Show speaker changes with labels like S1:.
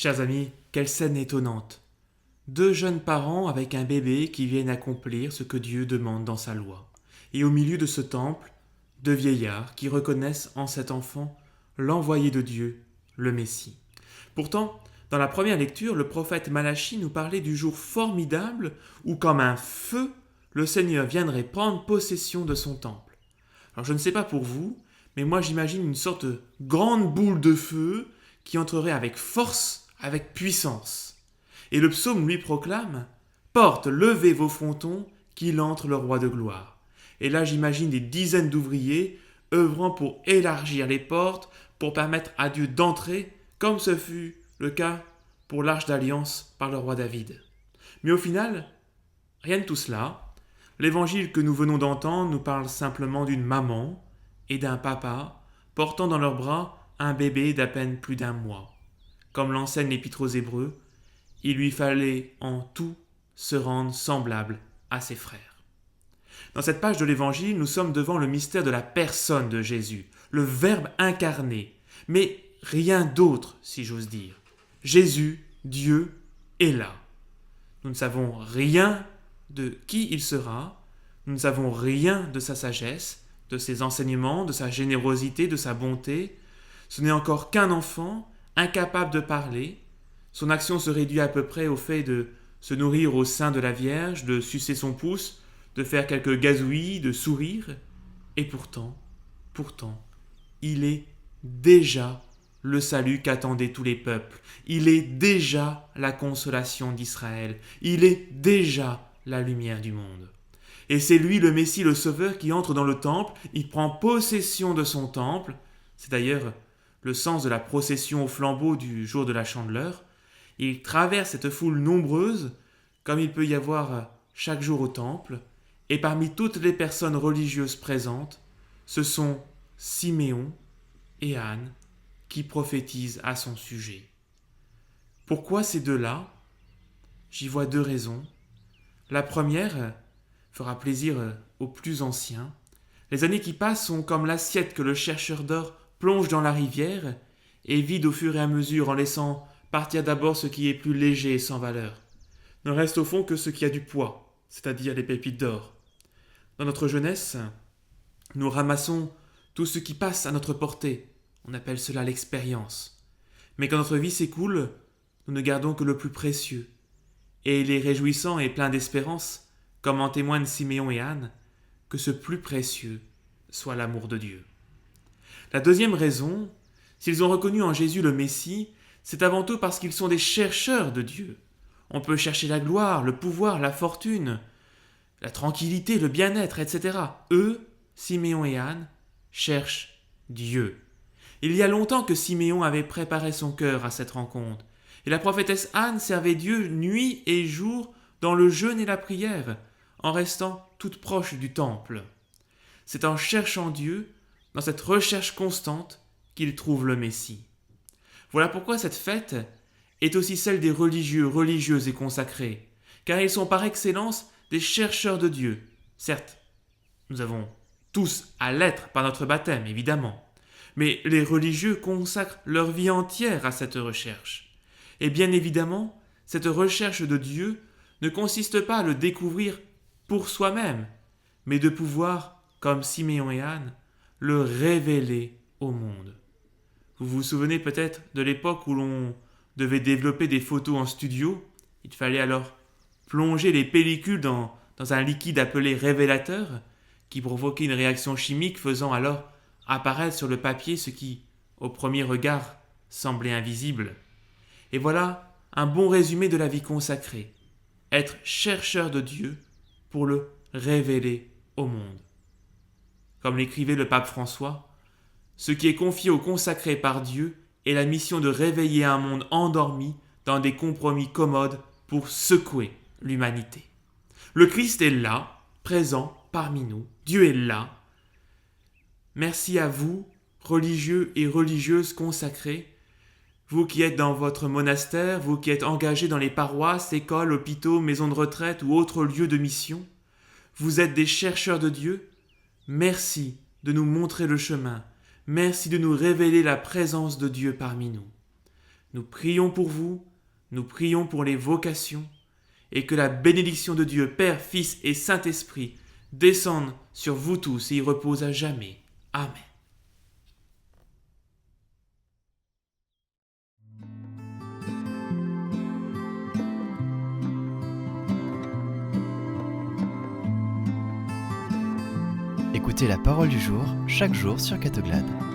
S1: Chers amis, quelle scène étonnante. Deux jeunes parents avec un bébé qui viennent accomplir ce que Dieu demande dans sa loi. Et au milieu de ce temple, deux vieillards qui reconnaissent en cet enfant l'envoyé de Dieu, le Messie. Pourtant, dans la première lecture, le prophète Malachi nous parlait du jour formidable où, comme un feu, le Seigneur viendrait prendre possession de son temple. Alors je ne sais pas pour vous, mais moi j'imagine une sorte de grande boule de feu qui entrerait avec force, avec puissance. Et le psaume lui proclame « Porte, levez vos frontons, qu'il entre le roi de gloire ». Et là j'imagine des dizaines d'ouvriers œuvrant pour élargir les portes, pour permettre à Dieu d'entrer, comme ce fut le cas pour l'Arche d'Alliance par le roi David. Mais au final, rien de tout cela. L'évangile que nous venons d'entendre nous parle simplement d'une maman et d'un papa portant dans leurs bras un bébé d'à peine plus d'un mois. Comme l'enseigne l'Épître aux Hébreux, il lui fallait en tout se rendre semblable à ses frères. Dans cette page de l'Évangile, nous sommes devant le mystère de la personne de Jésus, le Verbe incarné, mais rien d'autre, si j'ose dire. Jésus, Dieu, est là. Nous ne savons rien de qui il sera, nous ne savons rien de sa sagesse, de ses enseignements, de sa générosité, de sa bonté. Ce n'est encore qu'un enfant, incapable de parler. Son action se réduit à peu près au fait de se nourrir au sein de la Vierge, de sucer son pouce, de faire quelques gazouillis, de sourire. Et pourtant, il est déjà le salut qu'attendaient tous les peuples. Il est déjà la consolation d'Israël. Il est déjà la lumière du monde. Et c'est lui, le Messie, le Sauveur, qui entre dans le temple. Il prend possession de son temple. C'est d'ailleurs le sens de la procession au flambeau du jour de la Chandeleur. Il traverse cette foule nombreuse, comme il peut y avoir chaque jour au temple. Et parmi toutes les personnes religieuses présentes, ce sont Siméon et Anne qui prophétisent à son sujet. Pourquoi ces deux-là ? J'y vois deux raisons. La première fera plaisir aux plus anciens. Les années qui passent sont comme l'assiette que le chercheur d'or plonge dans la rivière et vide au fur et à mesure en laissant partir d'abord ce qui est plus léger et sans valeur. Ne reste au fond que ce qui a du poids, c'est-à-dire les pépites d'or. Dans notre jeunesse, nous ramassons tout ce qui passe à notre portée. On appelle cela l'expérience. Mais quand notre vie s'écoule, nous ne gardons que le plus précieux. Et il est réjouissant et plein d'espérance, comme en témoignent Siméon et Anne, que ce plus précieux soit l'amour de Dieu. La deuxième raison, s'ils ont reconnu en Jésus le Messie, c'est avant tout parce qu'ils sont des chercheurs de Dieu. On peut chercher la gloire, le pouvoir, la fortune, la tranquillité, le bien-être, etc. Eux, Siméon et Anne, cherchent Dieu. Il y a longtemps que Siméon avait préparé son cœur à cette rencontre, et la prophétesse Anne servait Dieu nuit et jour dans le jeûne et la prière, en restant toute proche du temple. C'est en cherchant Dieu, dans cette recherche constante, qu'il trouve le Messie. Voilà pourquoi cette fête est aussi celle des religieux, religieuses et consacrés, car ils sont par excellence des chercheurs de Dieu. Certes, nous avons tous à l'être par notre baptême, évidemment, mais les religieux consacrent leur vie entière à cette recherche. Et bien évidemment, cette recherche de Dieu ne consiste pas à le découvrir pour soi-même, mais de pouvoir, comme Siméon et Anne, le révéler au monde. Vous vous souvenez peut-être de l'époque où l'on devait développer des photos en studio. Il fallait alors plonger les pellicules dans un liquide appelé révélateur, qui provoquait une réaction chimique faisant alors apparaître sur le papier ce qui, au premier regard, semblait invisible. Et voilà un bon résumé de la vie consacrée. Être chercheur de Dieu pour le révéler au monde. Comme l'écrivait le pape François, ce qui est confié aux consacrés par Dieu est la mission de réveiller un monde endormi dans des compromis commodes pour secouer l'humanité. Le Christ est là, présent parmi nous. Dieu est là. Merci à vous, religieux et religieuses consacrés, vous qui êtes dans votre monastère, vous qui êtes engagés dans les paroisses, écoles, hôpitaux, maisons de retraite ou autres lieux de mission. Vous êtes des chercheurs de Dieu. Merci de nous montrer le chemin. Merci de nous révéler la présence de Dieu parmi nous. Nous prions pour vous, nous prions pour les vocations, et que la bénédiction de Dieu, Père, Fils et Saint-Esprit, descende sur vous tous et y repose à jamais. Amen.
S2: Écoutez la parole du jour chaque jour sur Catoglade.